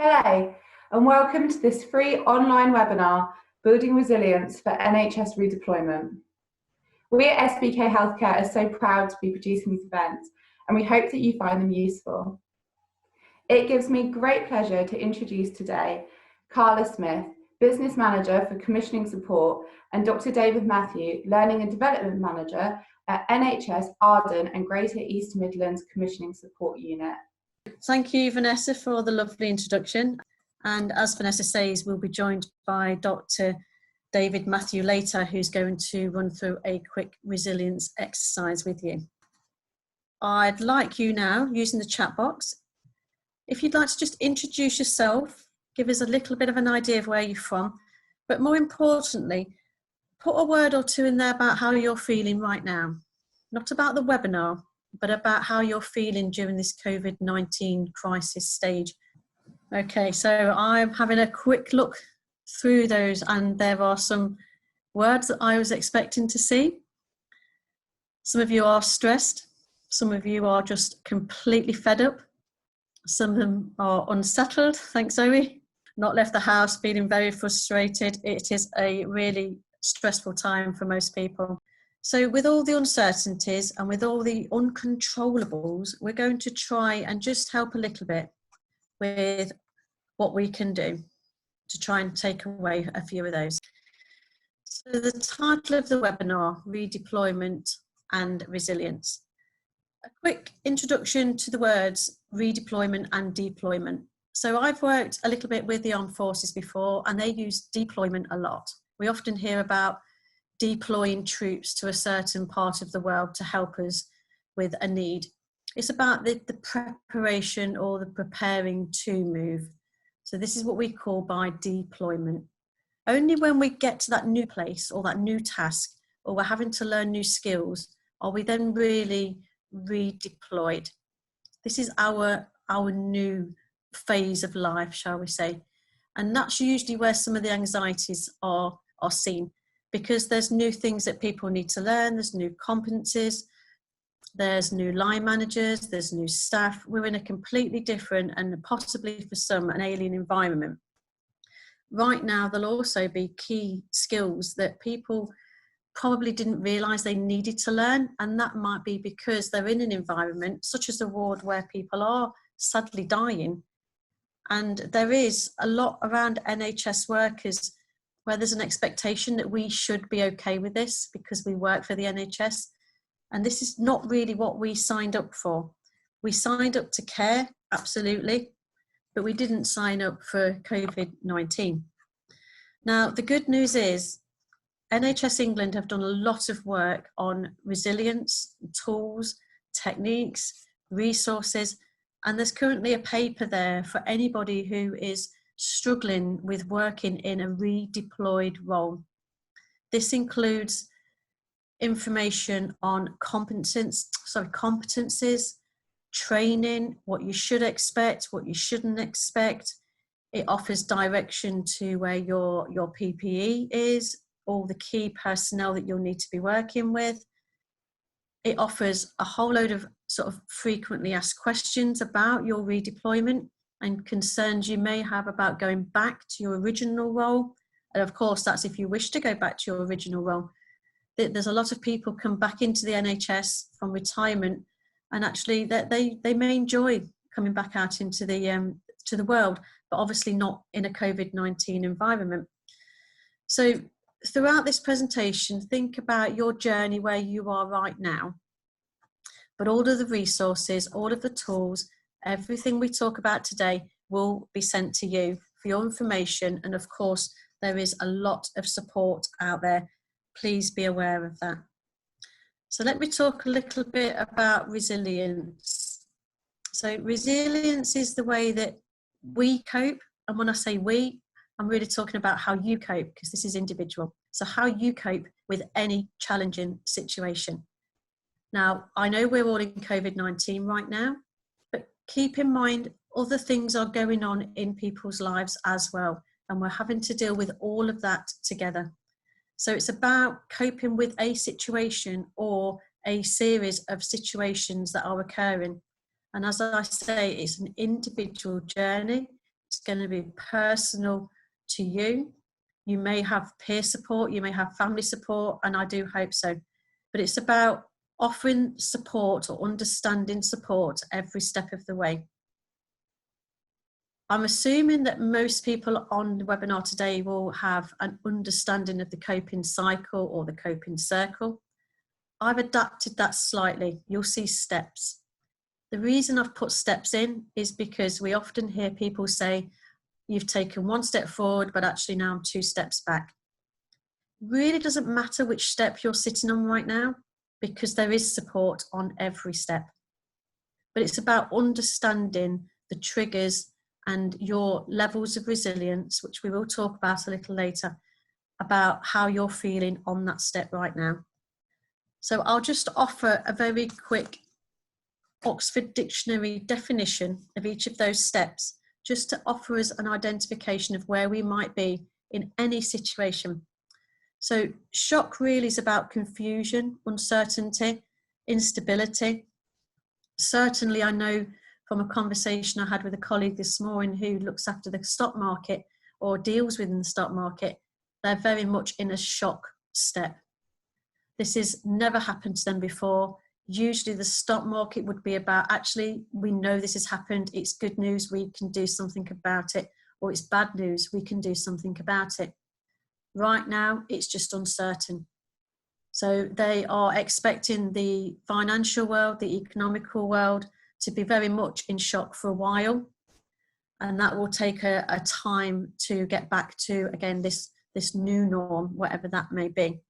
Hello, and welcome to this free online webinar, Building Resilience for NHS Redeployment. We at SBK Healthcare are so proud to be producing these events, and we hope that you find them useful. It gives me great pleasure to introduce today Carla Smith, Business Manager for Commissioning Support, and Dr. David Mathew, Learning and Development Manager at NHS Arden and Greater East Midlands Commissioning Support Unit. Thank you, Vanessa, for the lovely introduction. And as Vanessa says, we'll be joined by Dr. David Mathew later, who's going to run through a quick resilience exercise with you. I'd like you now, using the chat box, if you'd like to just introduce yourself, give us a little bit of an idea of where you're from, but more importantly, put a word or two in there about how you're feeling right now. Not about the webinar, but about how you're feeling during this COVID-19 crisis stage. Okay, so I'm having a quick look through those, and there are some words that I was expecting to see. Some of you are stressed. Some of you are just completely fed up. Some of them are unsettled. Thanks, Zoe. Not left the house, feeling very frustrated. It is a really stressful time for most people. So with all the uncertainties and with all the uncontrollables, we're going to try and just help a little bit with what we can do to try and take away a few of those. So the title of the webinar, Redeployment and Resilience. A quick introduction to the words redeployment and deployment. So I've worked a little bit with the armed forces before, and they use deployment a lot. We often hear about deploying troops to a certain part of the world to help us with a need. It's about the preparation or the preparing to move. So this is what we call by deployment. Only when we get to that new place or that new task, or we're having to learn new skills, are we then really redeployed. This is our new phase of life, shall we say. And that's usually where some of the anxieties are seen, because there's new things that people need to learn, there's new competencies, there's new line managers, there's new staff. We're in a completely different and possibly for some an alien environment. Right now, there'll also be key skills that people probably didn't realise they needed to learn, and that might be because they're in an environment such as a ward where people are sadly dying. And there is a lot around NHS workers where there's an expectation that we should be okay with this because we work for the NHS. And this is not really what we signed up for. We signed up to care, absolutely, but we didn't sign up for COVID-19. Now, the good news is NHS England have done a lot of work on resilience, tools, techniques, resources, and there's currently a paper there for anybody who is struggling with working in a redeployed role. This includes information on competencies, training, what you should expect, what you shouldn't expect. It offers direction to where your PPE is, all the key personnel that you'll need to be working with. It offers a whole load of sort of frequently asked questions about your redeployment and concerns you may have about going back to your original role. And of course, that's if you wish to go back to your original role. There's a lot of people come back into the NHS from retirement, and actually they may enjoy coming back out into the world, but obviously not in a COVID-19 environment. So throughout this presentation, think about your journey where you are right now, but all of the resources, all of the tools, everything we talk about today will be sent to you for your information. And of course, there is a lot of support out there. Please be aware of that. So let me talk a little bit about resilience. So resilience is the way that we cope. And when I say we, I'm really talking about how you cope, because this is individual. So how you cope with any challenging situation. Now, I know we're all in COVID-19 right now, but keep in mind other things are going on in people's lives as well. And we're having to deal with all of that together. So it's about coping with a situation or a series of situations that are occurring. And as I say, it's an individual journey. It's going to be personal to you. You may have peer support, you may have family support, and I do hope so. But it's about offering support or understanding support every step of the way. I'm assuming that most people on the webinar today will have an understanding of the coping cycle or the coping circle. I've adapted that slightly. You'll see steps. The reason I've put steps in is because we often hear people say, you've taken one step forward, but actually now I'm 2 steps back. Really doesn't matter which step you're sitting on right now, because there is support on every step. But it's about understanding the triggers and your levels of resilience, which we will talk about a little later, about how you're feeling on that step right now. So I'll just offer a very quick Oxford Dictionary definition of each of those steps, just to offer us an identification of where we might be in any situation. So shock really is about confusion, uncertainty, instability. Certainly, I know from a conversation I had with a colleague this morning who looks after the stock market or deals within the stock market, they're very much in a shock step. This has never happened to them before. Usually the stock market would be about, actually, we know this has happened, it's good news, we can do something about it, or it's bad news, we can do something about it. Right now, it's just uncertain. So they are expecting the financial world, the economical world, to be very much in shock for a while. And that will take a time to get back to, again, this new norm, whatever that may be.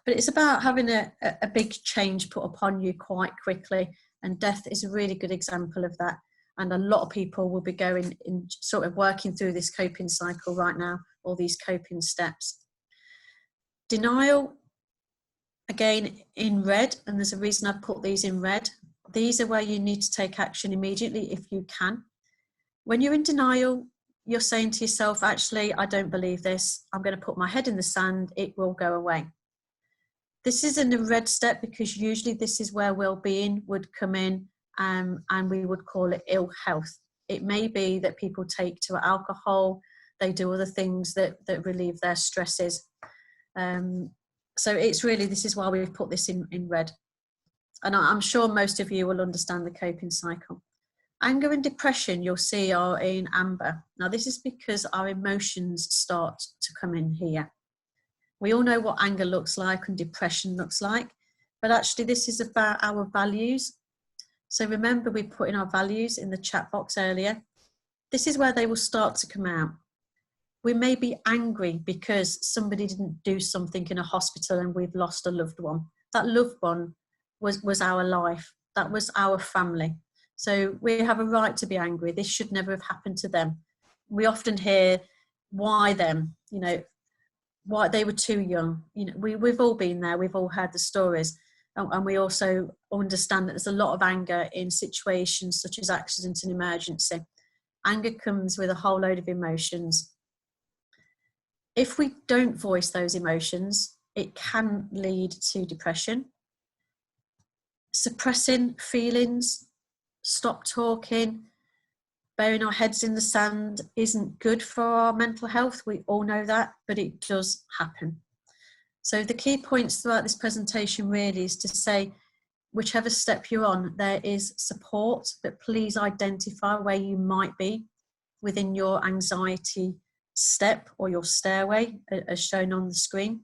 But it's about having a big change put upon you quite quickly. And death is a really good example of that. And a lot of people will be going in, sort of working through this coping cycle right now, or these coping steps. Denial, again, in red, and there's a reason I've put these in red. These are where you need to take action immediately if you can. When you're in denial, you're saying to yourself, actually, I don't believe this. I'm going to put my head in the sand. It will go away. This is in the red step because usually this is where well-being would come in, and we would call it ill health. It may be that people take to alcohol, they do other things that relieve their stresses. So it's really, this is why we've put this in red. And I'm sure most of you will understand the coping cycle. Anger and depression, you'll see, are in amber. Now, this is because our emotions start to come in here. We all know what anger looks like and depression looks like, but actually this is about our values. So remember, we put in our values in the chat box earlier. This is where they will start to come out. We may be angry because somebody didn't do something in a hospital and we've lost a loved one. That loved one was our life. That was our family. So we have a right to be angry. This should never have happened to them. We often hear, why them? You know, why they were too young. You know, we've all been there. We've all heard the stories. And we also understand that there's a lot of anger in situations such as accident and emergency. Anger comes with a whole load of emotions. If we don't voice those emotions, it can lead to depression. Suppressing feelings, stop talking, burying our heads in the sand isn't good for our mental health. We all know that, but it does happen. So the key points throughout this presentation really is to say, whichever step you're on, there is support, but please identify where you might be within your anxiety step or your stairway as shown on the screen.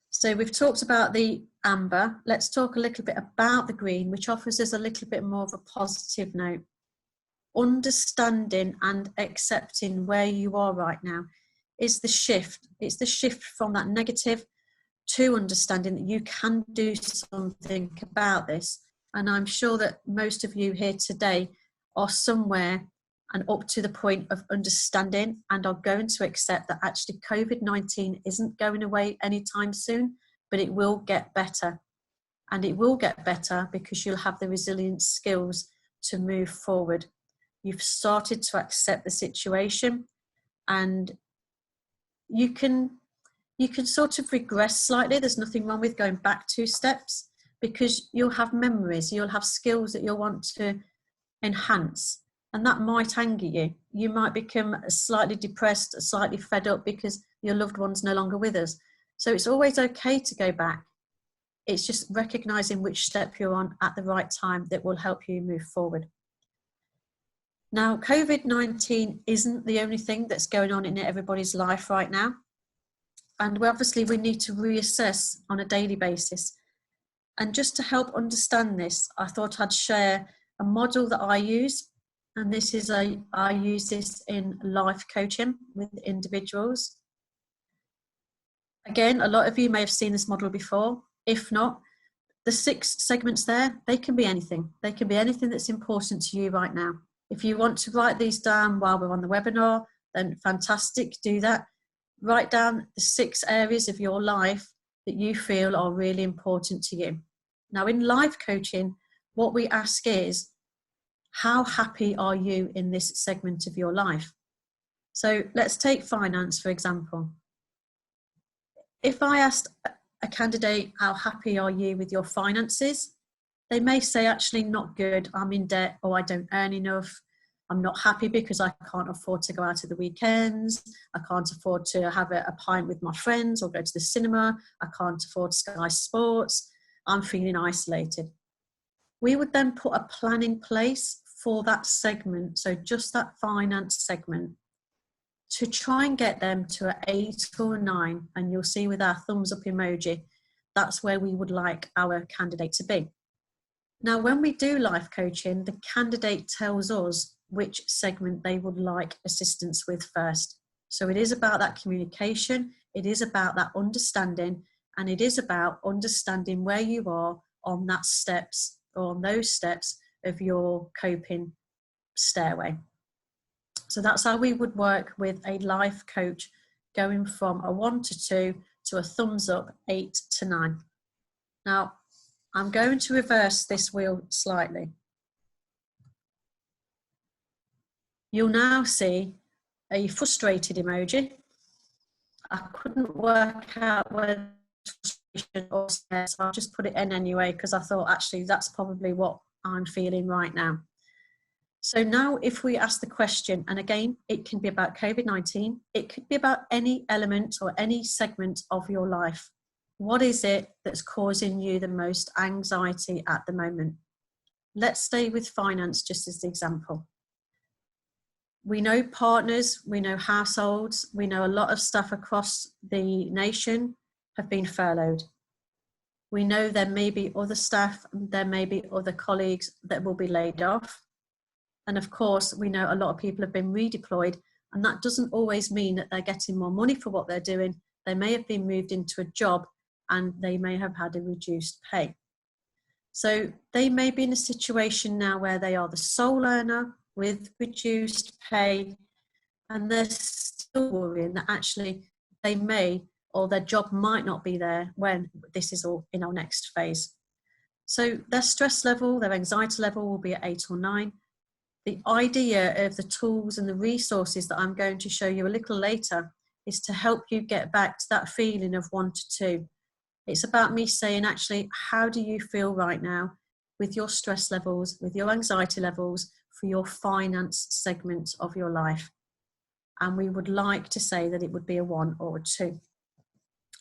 So we've talked about the amber. Let's talk a little bit about the green, which offers us a little bit more of a positive note. Understanding and accepting where you are right now is the shift. It's the shift from that negative to understanding that you can do something about this. And I'm sure that most of you here today are somewhere and up to the point of understanding and are going to accept that actually COVID-19 isn't going away anytime soon, but it will get better. And it will get better because you'll have the resilience skills to move forward. You've started to accept the situation, and you can sort of regress slightly. There's nothing wrong with going back 2 steps because you'll have memories, you'll have skills that you'll want to enhance. And that might anger you. You might become slightly depressed, slightly fed up because your loved one's no longer with us. So it's always okay to go back. It's just recognizing which step you're on at the right time that will help you move forward. Now, COVID-19 isn't the only thing that's going on in everybody's life right now. And we need to reassess on a daily basis. And just to help understand this, I thought I'd share a model that I use. And I use this in life coaching with individuals. Again, a lot of you may have seen this model before. If not, the 6 segments there, they can be anything. They can be anything that's important to you right now. If you want to write these down while we're on the webinar, then fantastic, do that. Write down the 6 areas of your life that you feel are really important to you. Now, in life coaching, what we ask is, how happy are you in this segment of your life? So let's take finance, for example. If I asked a candidate, how happy are you with your finances? They may say, actually not good, I'm in debt, or I don't earn enough. I'm not happy because I can't afford to go out at the weekends. I can't afford to have a pint with my friends or go to the cinema. I can't afford Sky Sports. I'm feeling isolated. We would then put a plan in place for that segment, so just that finance segment, to try and get them to an 8 or a 9, and you'll see with our thumbs up emoji, that's where we would like our candidate to be. Now, when we do life coaching, the candidate tells us which segment they would like assistance with first. So it is about that communication, it is about that understanding, and it is about understanding where you are on that steps, or on those steps of your coping stairway. So that's how we would work with a life coach, going from a 1 to 2 to a thumbs up 8 to 9. Now, I'm going to reverse this wheel slightly. You'll now see a frustrated emoji. I couldn't work out whether frustration or stress, so I'll just put it in anyway, because I thought actually that's probably what I'm feeling right now. So now if we ask the question, and again, it can be about COVID-19, it could be about any element or any segment of your life. What is it that's causing you the most anxiety at the moment? Let's stay with finance just as the example. We know partners, we know households, we know a lot of staff across the nation have been furloughed. We know there may be other staff, there may be other colleagues that will be laid off. And of course, we know a lot of people have been redeployed, and that doesn't always mean that they're getting more money for what they're doing. They may have been moved into a job and they may have had a reduced pay. So they may be in a situation now where they are the sole earner with reduced pay, and they're still worrying that actually they may, or their job might not be there when this is all in our next phase. So their stress level, their anxiety level will be at 8 or 9. The idea of the tools and the resources that I'm going to show you a little later is to help you get back to that feeling of 1 to 2. It's about me saying, actually, how do you feel right now with your stress levels, with your anxiety levels for your finance segment of your life? And we would like to say that it would be a 1 or a 2.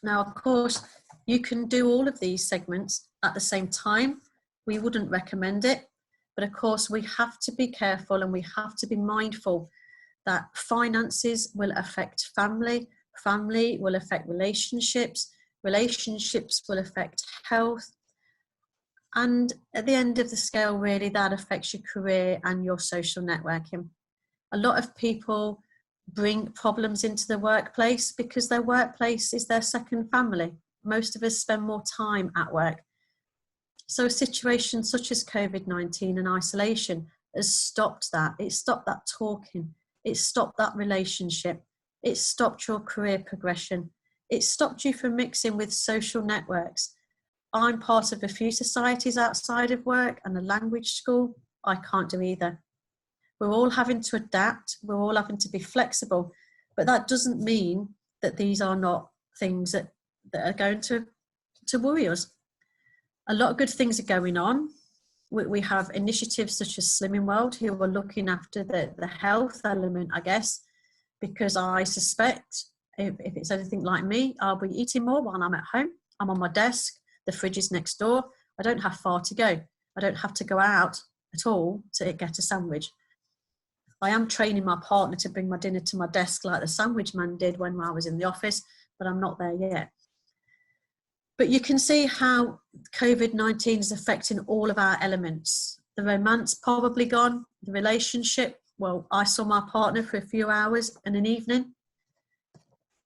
Now, of course, you can do all of these segments at the same time. We wouldn't recommend it. But of course, we have to be careful and we have to be mindful that finances will affect family, family will affect relationships, relationships will affect health. And at the end of the scale, really, that affects your career and your social networking. A lot of people bring problems into the workplace because their workplace is their second family. Most of us spend more time at work. So a situation such as COVID-19 and isolation has stopped that. It stopped that talking. It stopped that relationship. It stopped your career progression. It stopped you from mixing with social networks. I'm part of a few societies outside of work and a language school. I can't do either. We're all having to adapt. We're all having to be flexible. But that doesn't mean that these are not things that are going to worry us. A lot of good things are going on. We have initiatives such as Slimming World, who are looking after the health element, I guess, because I suspect if it's anything like me, I'll be eating more while I'm at home. I'm on my desk, the fridge is next door. I don't have far to go. I don't have to go out at all to get a sandwich. I am training my partner to bring my dinner to my desk like the sandwich man did when I was in the office, but I'm not there yet. But you can see how COVID-19 is affecting all of our elements. The romance probably gone, the relationship, well, I saw my partner for a few hours in an evening.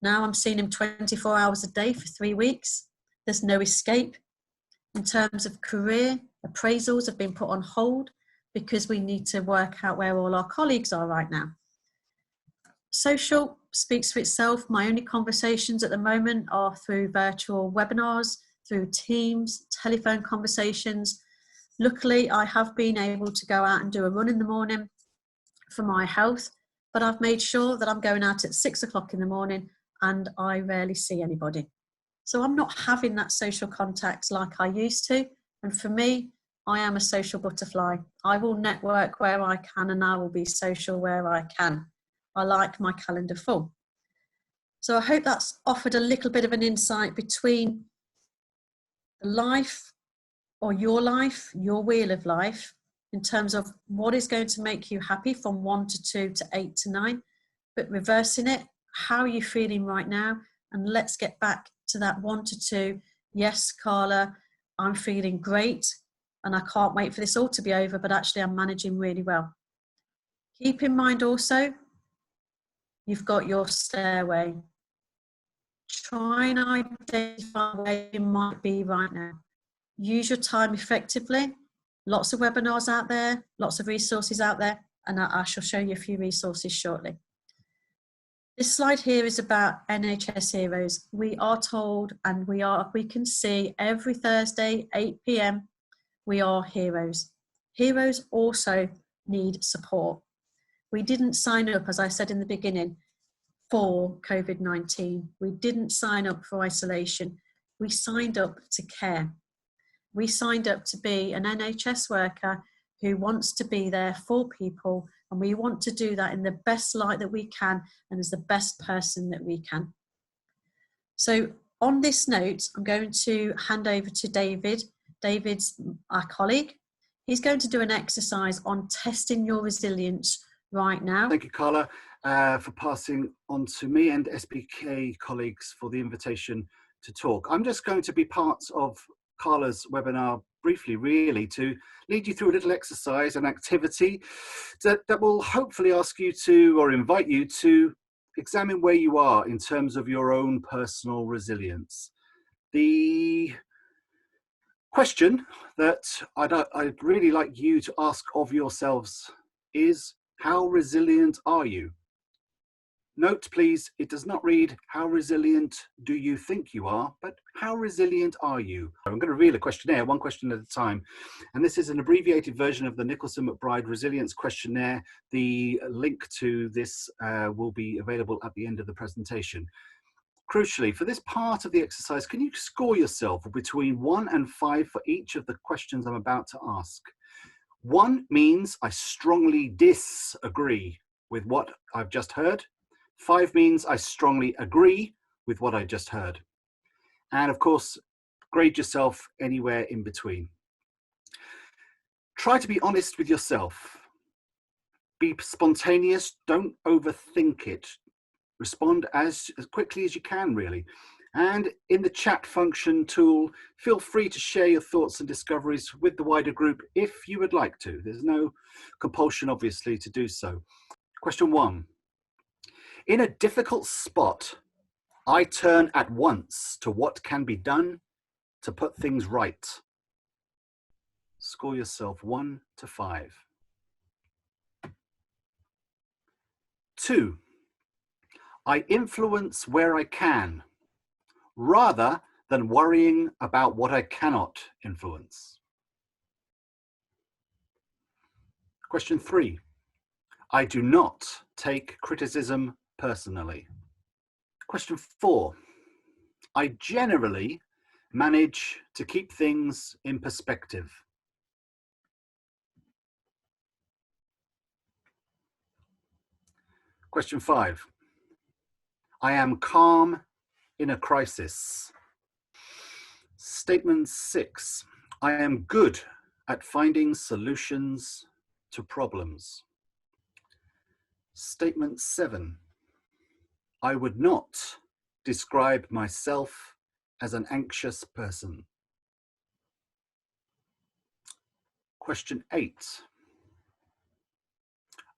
Now I'm seeing him 24 hours a day for 3 weeks. There's no escape. In terms of career, appraisals have been put on hold because we need to work out where all our colleagues are right now. Social speaks for itself. My only conversations at the moment are through virtual webinars, through Teams, telephone conversations. Luckily, I have been able to go out and do a run in the morning for my health, but I've made sure that I'm going out at 6 o'clock in the morning and I rarely see anybody. So I'm not having that social contact like I used to. And for me, I am a social butterfly. I will network where I can and I will be social where I can. I like my calendar full. So I hope that's offered a little bit of an insight between life or your wheel of life, in terms of what is going to make you happy from 1 to 2 to 8 to 9, but reversing it, how are you feeling right now? And let's get back to that 1 to 2. Yes, Carla, I'm feeling great and I can't wait for this all to be over, but actually I'm managing really well. Keep in mind also, you've got your stairway. Try and identify where you might be right now. Use your time effectively. Lots of webinars out there, lots of resources out there, and I shall show you a few resources shortly. This slide here is about NHS Heroes. We are told, and we can see every Thursday, 8 p.m, we are heroes. Heroes also need support. We didn't sign up, as I said in the beginning, for COVID-19. We didn't sign up for isolation. We signed up to care. We signed up to be an NHS worker who wants to be there for people, and we want to do that in the best light that we can and as the best person that we can. So on this note, I'm going to hand over to David. David's our colleague. He's going to do an exercise on testing your resilience right now. Thank you, Carla, for passing on to me and SBK colleagues for the invitation to talk. I'm just going to be part of Carla's webinar briefly, really, to lead you through a little exercise and activity that will hopefully ask you to, or invite you to, examine where you are in terms of your own personal resilience. The question that I'd really like you to ask of yourselves is, how resilient are you? Note, please, it does not read, how resilient do you think you are, but how resilient are you? I'm going to read a questionnaire, one question at a time. And this is an abbreviated version of the Nicholson-McBride Resilience Questionnaire. The link to this will be available at the end of the presentation. Crucially, for this part of the exercise, can you score yourself between 1 and 5 for each of the questions I'm about to ask? 1 means I strongly disagree with what I've just heard. 5 means I strongly agree with what I just heard. And of course, grade yourself anywhere in between. Try to be honest with yourself. Be spontaneous, don't overthink it. Respond as quickly as you can, really. And in the chat function tool, feel free to share your thoughts and discoveries with the wider group if you would like to. There's no compulsion, obviously, to do so. Question 1. In a difficult spot, I turn at once to what can be done to put things right. Score yourself 1 to 5. 2. I influence where I can, rather than worrying about what I cannot influence. Question 3. I do not take criticism personally. Question 4. I generally manage to keep things in perspective. Question 5. I am calm in a crisis. Statement 6. I am good at finding solutions to problems. Statement 7. I would not describe myself as an anxious person. Question 8.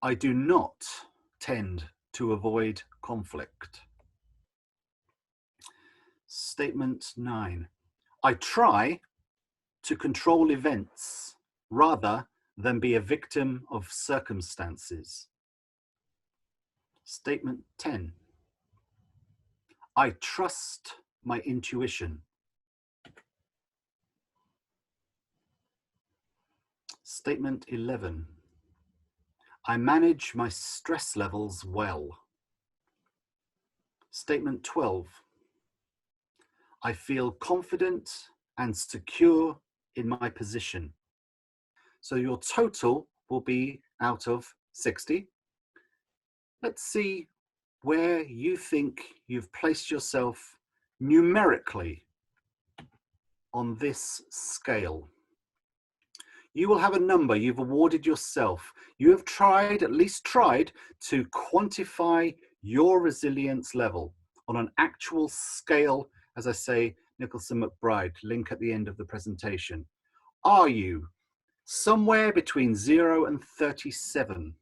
I do not tend to avoid conflict. Statement 9. I try to control events rather than be a victim of circumstances. Statement 10. I trust my intuition. Statement 11. I manage my stress levels well. Statement 12. I feel confident and secure in my position. So your total will be out of 60. Let's see where you think you've placed yourself numerically on this scale. You will have a number you've awarded yourself. You have tried, at least tried, to quantify your resilience level on an actual scale, as I say, Nicholson McBride, link at the end of the presentation. Are you somewhere between 0 and 37?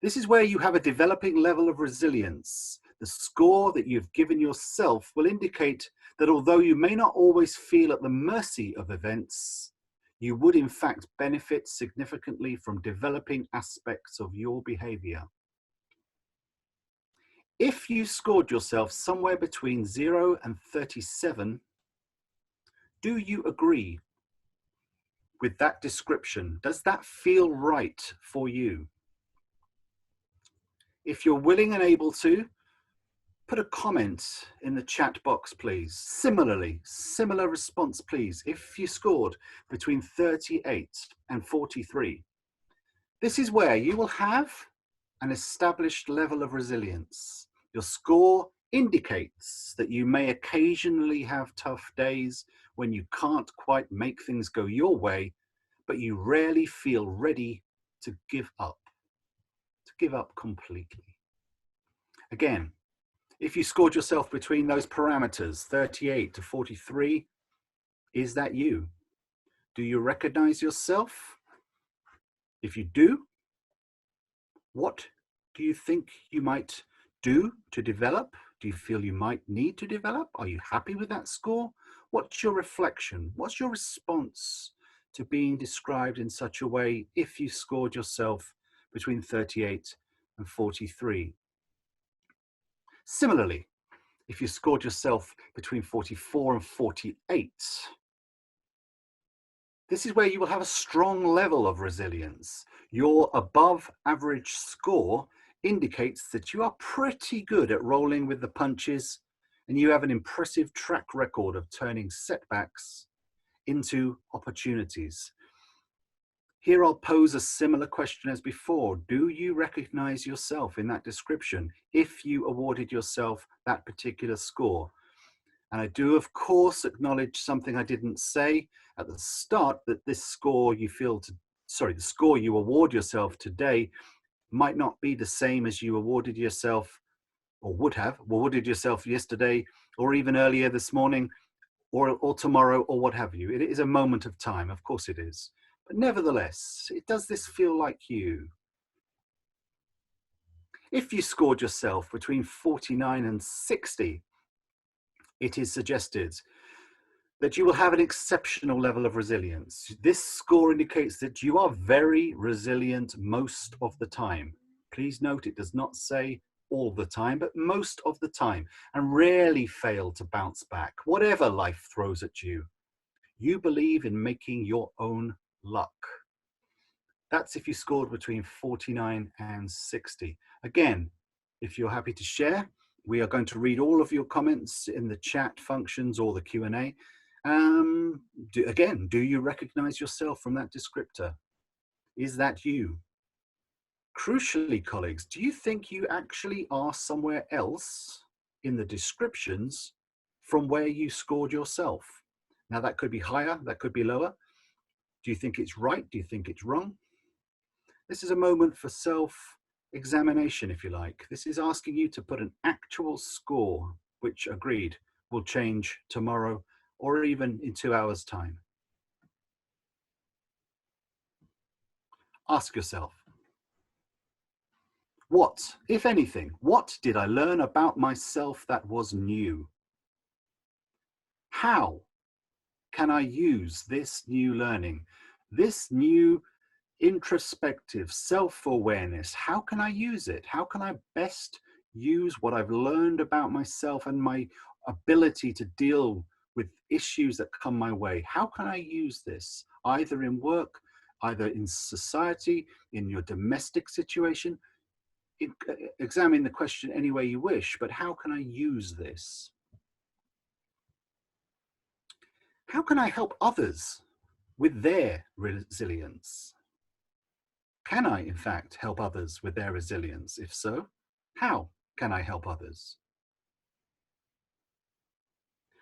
This is where you have a developing level of resilience. The score that you've given yourself will indicate that although you may not always feel at the mercy of events, you would in fact benefit significantly from developing aspects of your behavior. If you scored yourself somewhere between 0 and 37, do you agree with that description? Does that feel right for you? If you're willing and able to, put a comment in the chat box, please. Similarly, similar response, please, if you scored between 38 and 43. This is where you will have an established level of resilience. Your score indicates that you may occasionally have tough days when you can't quite make things go your way, but you rarely feel ready to give up completely. Again, if you scored yourself between those parameters, 38 to 43, is that you? Do you recognize yourself? If you do, what do you think you might do to develop? Do you feel you might need to develop? Are you happy with that score? What's your reflection? What's your response to being described in such a way if you scored yourself between 38 and 43? Similarly, if you scored yourself between 44 and 48, this is where you will have a strong level of resilience. Your above average score indicates that you are pretty good at rolling with the punches and you have an impressive track record of turning setbacks into opportunities. Here I'll pose a similar question as before. Do you recognize yourself in that description if you awarded yourself that particular score? And I do, of course, acknowledge something I didn't say at the start, that this score the score you award yourself today might not be the same as you awarded yourself or would have awarded yourself yesterday or even earlier this morning or tomorrow or what have you. It is a moment of time, of course it is. But nevertheless, does this feel like you? If you scored yourself between 49 and 60, it is suggested that you will have an exceptional level of resilience. This score indicates that you are very resilient most of the time. Please note it does not say all the time, but most of the time, and rarely fail to bounce back. Whatever life throws at you, you believe in making your own luck. That's if you scored between 49 and 60. Again, if you're happy to share, we are going to read all of your comments in the chat functions or the Q&A. Again, do you recognize yourself from that descriptor? Is that you? crucially, colleagues, do you think you actually are somewhere else in the descriptions from where you scored yourself? Now, that could be higher, that could be lower. Do you think it's right? Do you think it's wrong? This is a moment for self-examination, if you like. This is asking you to put an actual score, which, agreed, will change tomorrow or even in 2 hours' time. Ask yourself, what, if anything, what did I learn about myself that was new? How can I use this new learning, this new introspective self-awareness? How can I use it? How can I best use what I've learned about myself and my ability to deal with issues that come my way? How can I use this either in work, either in society, in your domestic situation? Examine the question any way you wish, but how can I use this? How can I help others with their resilience? Can I, in fact, help others with their resilience? If so, how can I help others?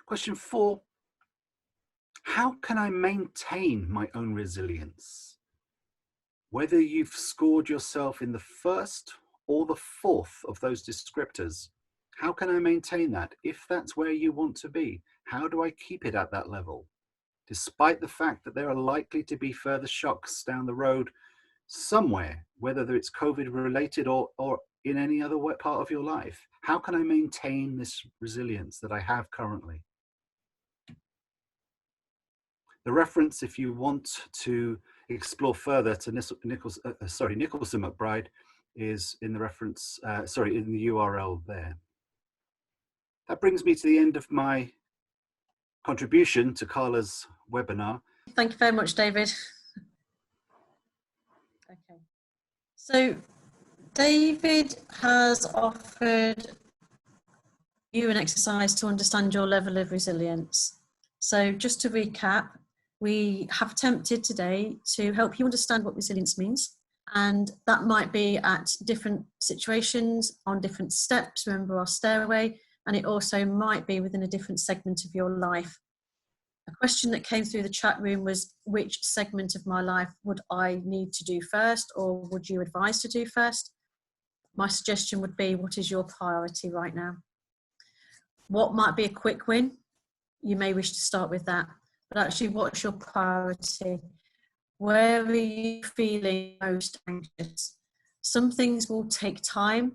Question 4, how can I maintain my own resilience? Whether you've scored yourself in the first or the fourth of those descriptors, how can I maintain that? If that's where you want to be, how do I keep it at that level? Despite the fact that there are likely to be further shocks down the road somewhere, whether it's COVID related or in any other part of your life, how can I maintain this resilience that I have currently? The reference, if you want to explore further, to Nicholson McBride, is in the reference, in the URL there. That brings me to the end of my contribution to Carla's webinar. Thank you very much, David. Okay, so David has offered you an exercise to understand your level of resilience. So just to recap, we have attempted today to help you understand what resilience means. And that might be at different situations, on different steps, remember our stairway, and it also might be within a different segment of your life. A question that came through the chat room was, which segment of my life would I need to do first, or would you advise to do first? My suggestion would be, what is your priority right now? What might be a quick win? You may wish to start with that, but actually, what's your priority? Where are you feeling most anxious? Some things will take time,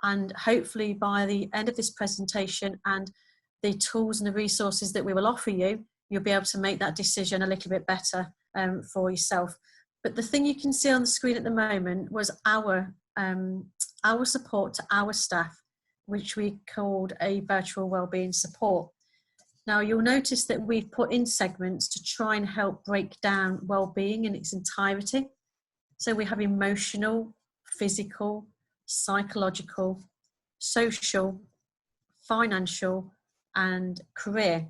and hopefully by the end of this presentation and the tools and the resources that we will offer you, you'll be able to make that decision a little bit better for yourself. But the thing you can see on the screen at the moment was our support to our staff, which we called a virtual wellbeing support. Now, you'll notice that we've put in segments to try and help break down well-being in its entirety. So we have emotional, physical, psychological, social, financial, and career.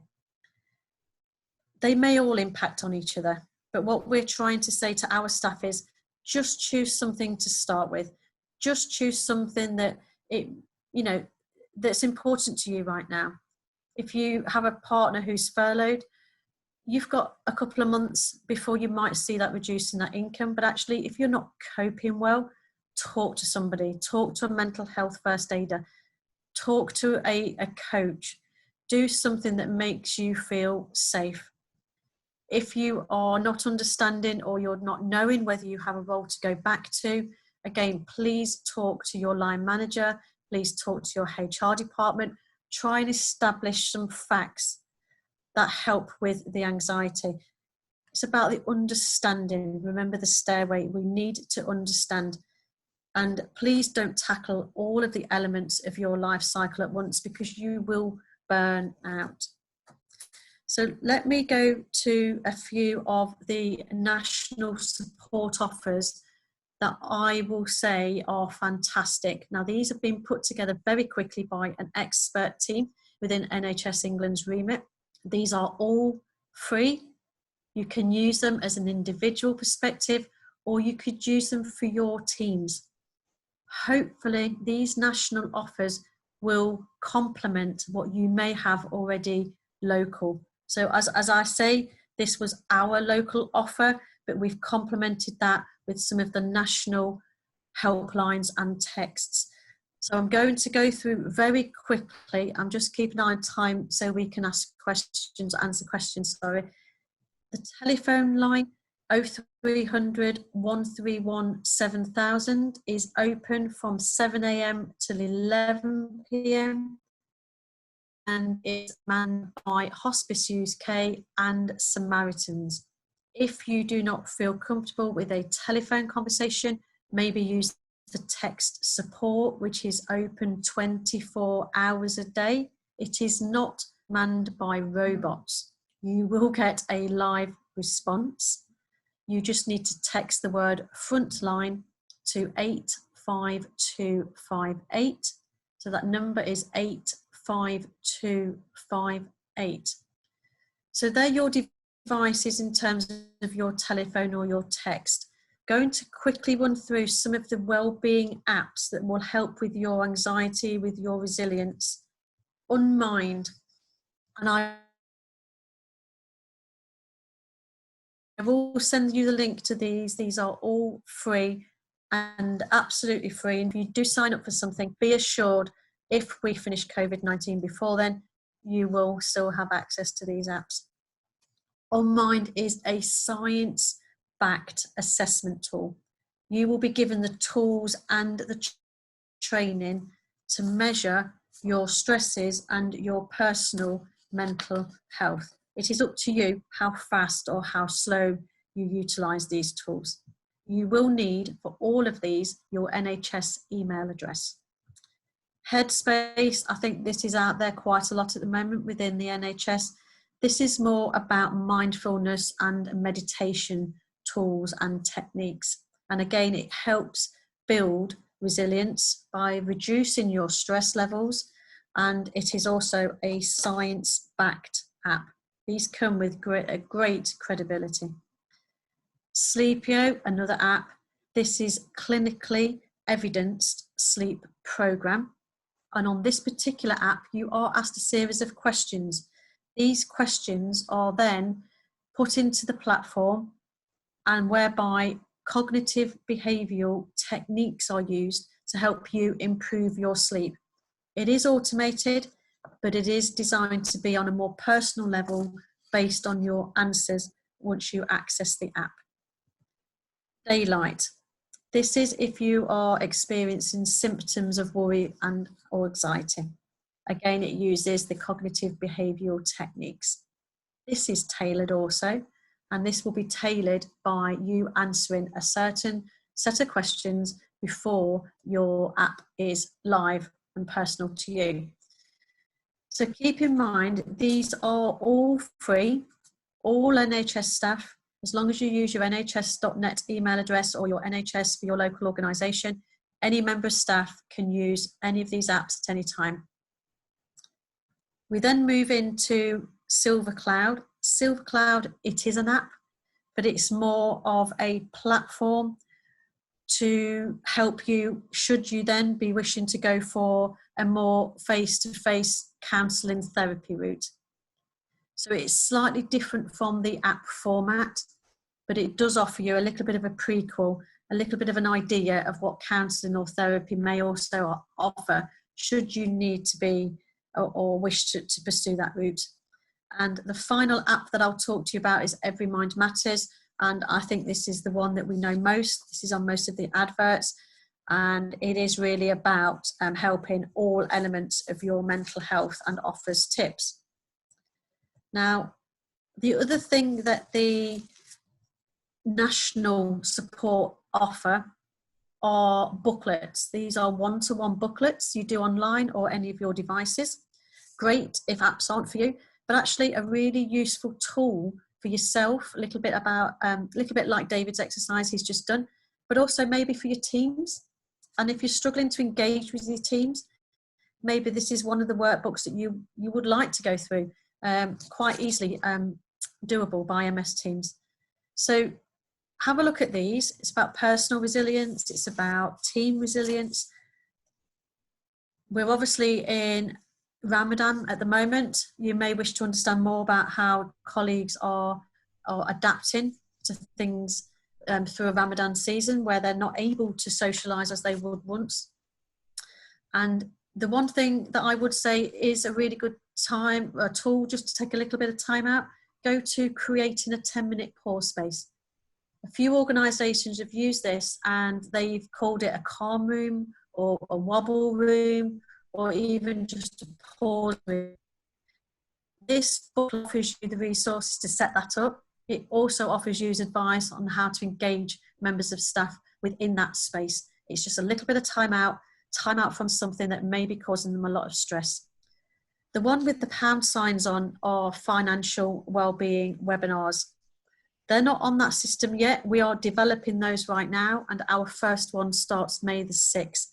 They may all impact on each other, but what we're trying to say to our staff is just choose something to start with. Just choose something that that's important to you right now. If you have a partner who's furloughed, you've got a couple of months before you might see that reducing that income. But actually, if you're not coping well, talk to somebody, talk to a mental health first aider, talk to a coach, do something that makes you feel safe. If you are not understanding or you're not knowing whether you have a role to go back to, again, please talk to your line manager, please talk to your HR department. Try and establish some facts that help with the anxiety. It's about the understanding. Remember the stairway, we need to understand. And please don't tackle all of the elements of your life cycle at once, because you will burn out. So let me go to a few of the national support offers that I will say are fantastic. Now, these have been put together very quickly by an expert team within NHS England's remit. These are all free. You can use them as an individual perspective, or you could use them for your teams. hopefully these national offers will complement what you may have already local. So as I say, this was our local offer, but we've complemented that with some of the national helplines and texts. So I'm going to go through very quickly. I'm just keeping an eye on time so we can answer questions, sorry. The telephone line 0300 131 7000 is open from 7 a.m. till 11 p.m. and is manned by Hospice UK and Samaritans. If you do not feel comfortable with a telephone conversation, maybe use the text support, which is open 24 hours a day. It is not manned by robots. You will get a live response. You just need to text the word frontline to 85258. So that number is 85258. So they're your devices in terms of your telephone or your text. Going to quickly run through some of the wellbeing apps that will help with your anxiety, with your resilience. Unmind, and I will send you the link to these. These are all free and absolutely free. And if you do sign up for something, be assured if we finish COVID-19 before then, you will still have access to these apps. Unmind is a science-backed assessment tool. You will be given the tools and the training to measure your stresses and your personal mental health. It is up to you how fast or how slow you utilise these tools. You will need, for all of these, your NHS email address. Headspace, I think this is out there quite a lot at the moment within the NHS. This is more about mindfulness and meditation tools and techniques. And again, it helps build resilience by reducing your stress levels. And it is also a science-backed app. These come with great credibility. Sleepio, another app. This is clinically evidenced sleep program. And on this particular app, you are asked a series of questions. These questions are then put into the platform, and whereby cognitive behavioural techniques are used to help you improve your sleep. It is automated, but it is designed to be on a more personal level based on your answers once you access the app. Daylight. This is if you are experiencing symptoms of worry and or anxiety. Again, it uses the cognitive behavioural techniques. This is tailored also, and this will be tailored by you answering a certain set of questions before your app is live and personal to you. So keep in mind, these are all free, all NHS staff, as long as you use your nhs.net email address or your NHS for your local organisation, any member of staff can use any of these apps at any time. We then move into Silver Cloud. Silver Cloud, it is an app, but it's more of a platform to help you should you then be wishing to go for a more face-to-face counselling therapy route. So it's slightly different from the app format, but it does offer you a little bit of a prequel, a little bit of an idea of what counselling or therapy may also offer should you need to be or wish to pursue that route. And the final app that I'll talk to you about is Every Mind Matters. And I think this is the one that we know most. This is on most of the adverts. And it is really about helping all elements of your mental health and offers tips. Now, the other thing that the national support offer are booklets. These are one-to-one booklets you do online or any of your devices. Great if apps aren't for you, but actually a really useful tool for yourself, a little bit like David's exercise he's just done, but also maybe for your teams. And if you're struggling to engage with your teams, maybe this is one of the workbooks that you would like to go through, quite easily doable by MS Teams. So have a look at these. It's about personal resilience. It's about team resilience. We're obviously in Ramadan at the moment. You may wish to understand more about how colleagues are adapting to things through a Ramadan season where they're not able to socialise as they would once. And the one thing that I would say is a really good tool just to take a little bit of time out, go to creating a 10-minute pause space. A few organisations have used this and they've called it a calm room or a wobble room or even just a pause room. This book offers you the resources to set that up. It also offers you advice on how to engage members of staff within that space. It's just a little bit of time out from something that may be causing them a lot of stress. The one with the pound signs on are financial wellbeing webinars. They're not on that system yet. We are developing those right now, and our first one starts May the 6th.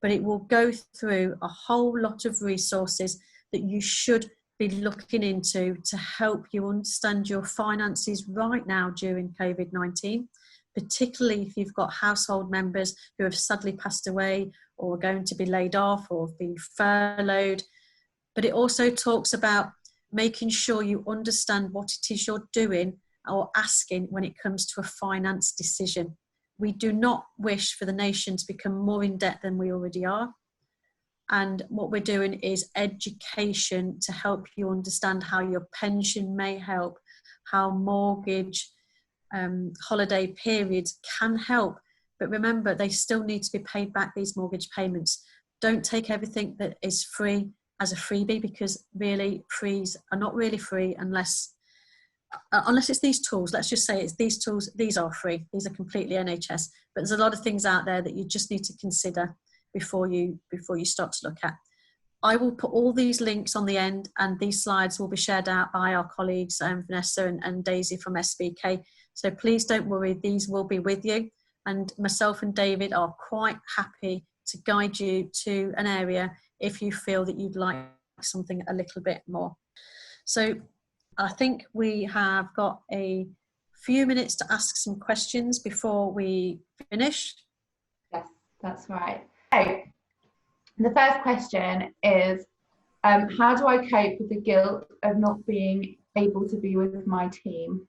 But it will go through a whole lot of resources that you should be looking into to help you understand your finances right now during COVID-19, particularly if you've got household members who have sadly passed away or are going to be laid off or have been furloughed. But it also talks about making sure you understand what it is you're doing or asking when it comes to a finance decision. We do not wish for the nation to become more in debt than we already are. And what we're doing is education to help you understand how your pension may help, how mortgage, holiday periods can help. But remember, they still need to be paid back, these mortgage payments. Don't take everything that is free as a freebie, because really frees are not really free unless it's these tools. Let's just say it's these tools. These are free. These are completely NHS. But there's a lot of things out there that you just need to consider before you start to look at. I will put all these links on the end, and these slides will be shared out by our colleagues, Vanessa and Daisy from SBK. So please don't worry, these will be with you. And myself and David are quite happy to guide you to an area if you feel that you'd like something a little bit more. So I think we have got a few minutes to ask some questions before we finish. Yes, that's right. So the first question is, how do I cope with the guilt of not being able to be with my team?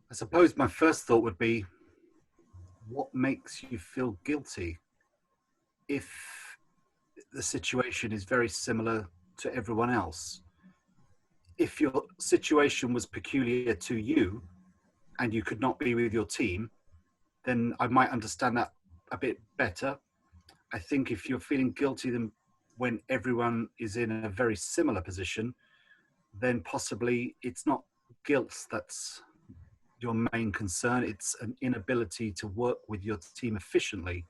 I suppose my first thought would be, what makes you feel guilty if the situation is very similar to everyone else? If your situation was peculiar to you and you could not be with your team, then I might understand that a bit better. I think if you're feeling guilty then when everyone is in a very similar position, then possibly it's not guilt that's your main concern. It's an inability to work with your team efficiently,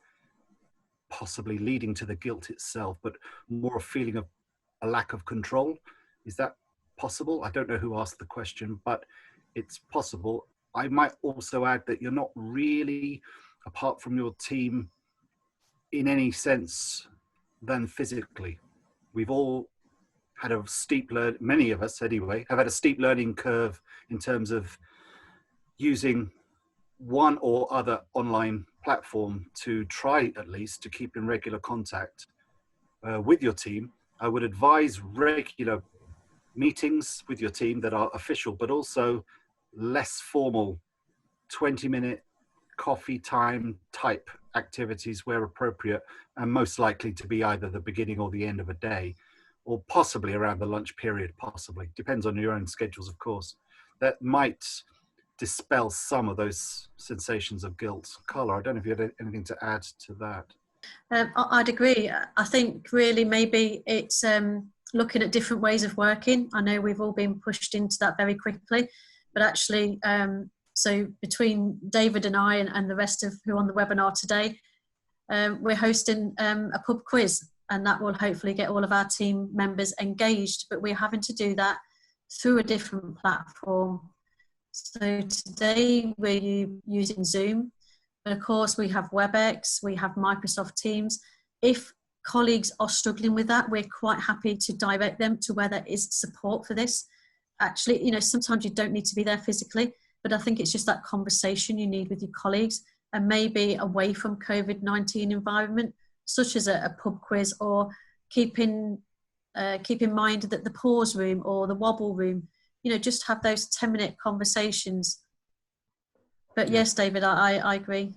possibly leading to the guilt itself, but more a feeling of a lack of control. Is that possible? I don't know who asked the question, but it's possible. I might also add that you're not really apart from your team in any sense than physically. We've all had a steep many of us anyway, have had a steep learning curve in terms of using one or other online platform to try at least to keep in regular contact with your team. I would advise regular meetings with your team that are official, but also less formal 20-minute coffee time type activities where appropriate, and most likely to be either the beginning or the end of a day, or possibly around the lunch period, possibly. Depends on your own schedules, of course. That might dispel some of those sensations of guilt. Carla, I don't know if you had anything to add to that. I'd agree. I think really maybe it's looking at different ways of working. I know we've all been pushed into that very quickly, but actually, so between David and I and the rest of who are on the webinar today, we're hosting a pub quiz, and that will hopefully get all of our team members engaged, but we're having to do that through a different platform. So today we're using Zoom, but of course we have WebEx, we have Microsoft Teams. If colleagues are struggling with that, we're quite happy to direct them to where there is support for this. Actually, you know, sometimes you don't need to be there physically, but I think it's just that conversation you need with your colleagues, and maybe away from COVID-19 environment, such as a pub quiz, or keep in mind that the pause room or the wobble room, you know, just have those 10-minute conversations. But yes, David, I agree.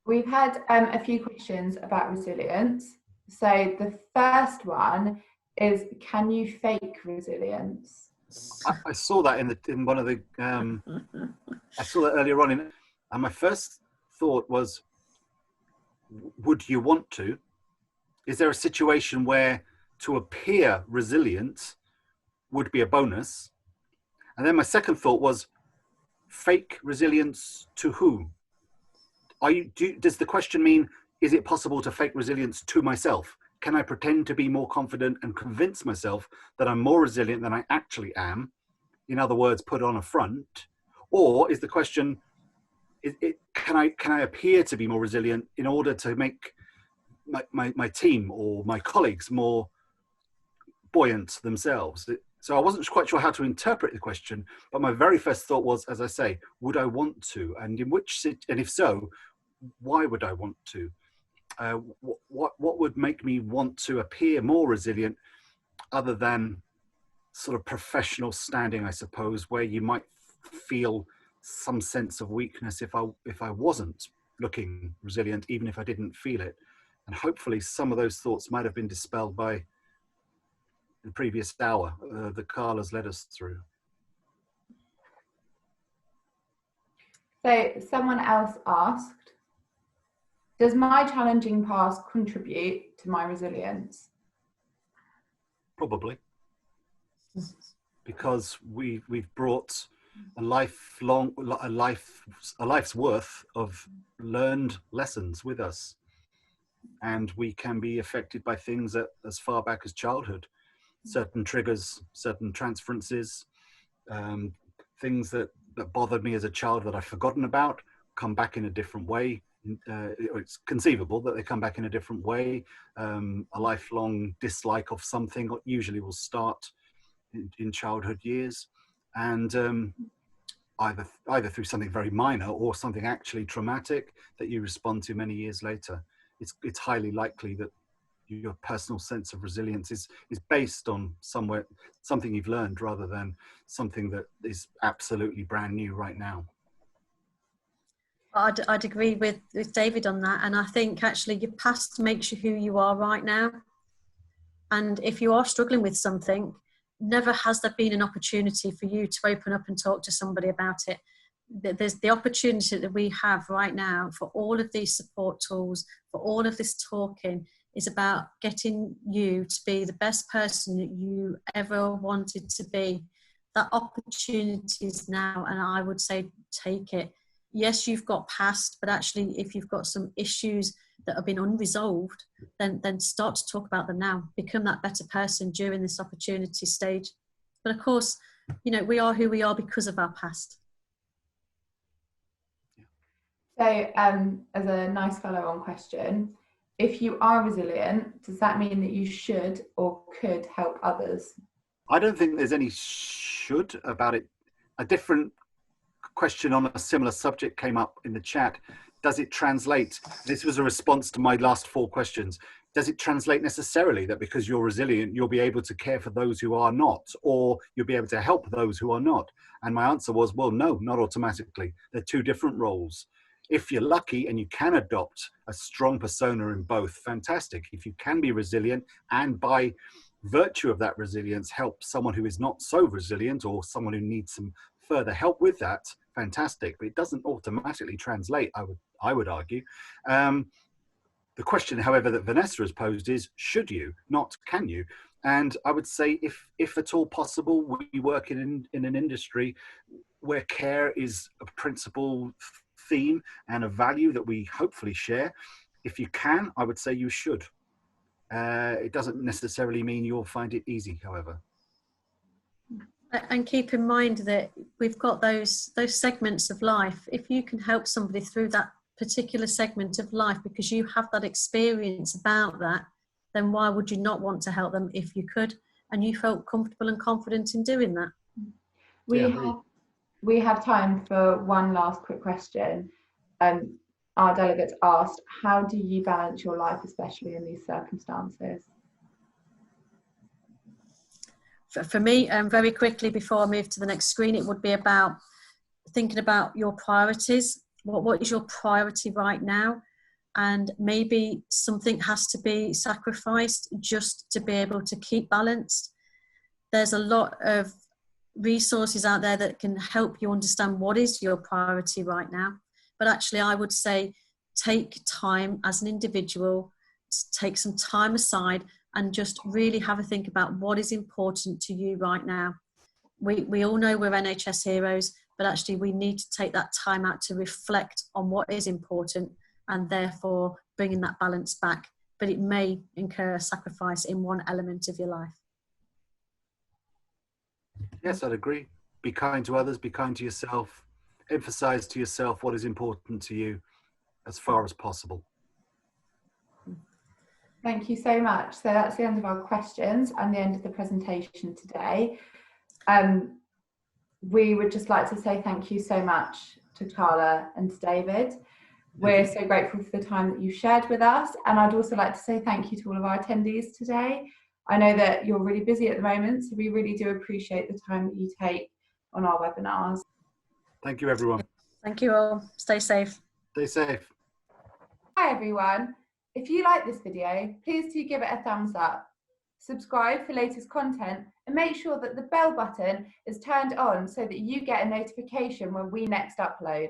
We've had a few questions about resilience. So the first one is, can you fake resilience? I saw that in one of the I saw that earlier on, and my first thought was, would you want to? Is there a situation where to appear resilient would be a bonus? And then my second thought was, fake resilience to who? Does the question mean, is it possible to fake resilience to myself? Can I pretend to be more confident and convince myself that I'm more resilient than I actually am? In other words, put on a front? Or is the question, can I appear to be more resilient in order to make my team or my colleagues more buoyant themselves? So I wasn't quite sure how to interpret the question, but my very first thought was, as I say, would I want to? And if so, why would I want to? What would make me want to appear more resilient, other than sort of professional standing, I suppose, where you might feel some sense of weakness if I wasn't looking resilient, even if I didn't feel it. And hopefully some of those thoughts might have been dispelled by the previous hour that Carla's led us through. So someone else asked, does my challenging past contribute to my resilience? Probably, because we've brought a life's worth of learned lessons with us, and we can be affected by things as far back as childhood. Certain triggers, certain transferences, things that bothered me as a child that I've forgotten about come back in a different way. It's conceivable that they come back in a different way. A lifelong dislike of something usually will start in childhood years, and either through something very minor or something actually traumatic that you respond to many years later. It's highly likely that your personal sense of resilience is based on something you've learned, rather than something that is absolutely brand new right now. I'd agree with David on that, and I think actually your past makes you who you are right now. And if you are struggling with something, never has there been an opportunity for you to open up and talk to somebody about it. There's the opportunity that we have right now for all of these support tools, for all of this talking, is about getting you to be the best person that you ever wanted to be. That opportunity is now, and I would say take it. Yes, you've got past, but actually if you've got some issues that have been unresolved, then start to talk about them now. Become that better person during this opportunity stage. But of course, you know, we are who we are because of our past. So as a nice follow-on question, if you are resilient, does that mean that you should or could help others? I don't think there's any should about it. A different question on a similar subject came up in the chat. Does it translate? This was a response to my last 4 questions. Does it translate necessarily that because you're resilient, you'll be able to care for those who are not, or you'll be able to help those who are not? And my answer was, well, no, not automatically. They're 2 different roles. If you're lucky and you can adopt a strong persona in both, fantastic. If you can be resilient and by virtue of that resilience help someone who is not so resilient or someone who needs some further help with that, fantastic. But it doesn't automatically translate, I would argue. The question, however, that Vanessa has posed is, should you, not can you? And I would say, if at all possible, we work in an industry where care is a principal theme and a value that we hopefully share. If you can, I would say you should. It doesn't necessarily mean you'll find it easy, however. And keep in mind that we've got those segments of life. If you can help somebody through that particular segment of life because you have that experience about that, then why would you not want to help them if you could and you felt comfortable and confident in doing that? We have time for one last quick question. Our delegates asked, how do you balance your life, especially in these circumstances? For me, very quickly before I move to the next screen, it would be about thinking about your priorities. What is your priority right now? And maybe something has to be sacrificed just to be able to keep balanced. There's a lot of resources out there that can help you understand what is your priority right now. But actually, I would say take time as an individual, take some time aside and just really have a think about what is important to you right now. We all know we're NHS heroes, but actually we need to take that time out to reflect on what is important and therefore bringing that balance back. But it may incur a sacrifice in one element of your life. Yes, I'd agree. Be kind to others, be kind to yourself, emphasize to yourself what is important to you as far as possible. Thank you so much. So that's the end of our questions and the end of the presentation today. We would just like to say thank you so much to Carla and to David. We're so grateful for the time that you shared with us, and I'd also like to say thank you to all of our attendees today. I know that you're really busy at the moment, so we really do appreciate the time that you take on our webinars. Thank you, everyone. Thank you all. Stay safe. Stay safe. Hi, everyone. If you like this video, please do give it a thumbs up. Subscribe for latest content and make sure that the bell button is turned on so that you get a notification when we next upload.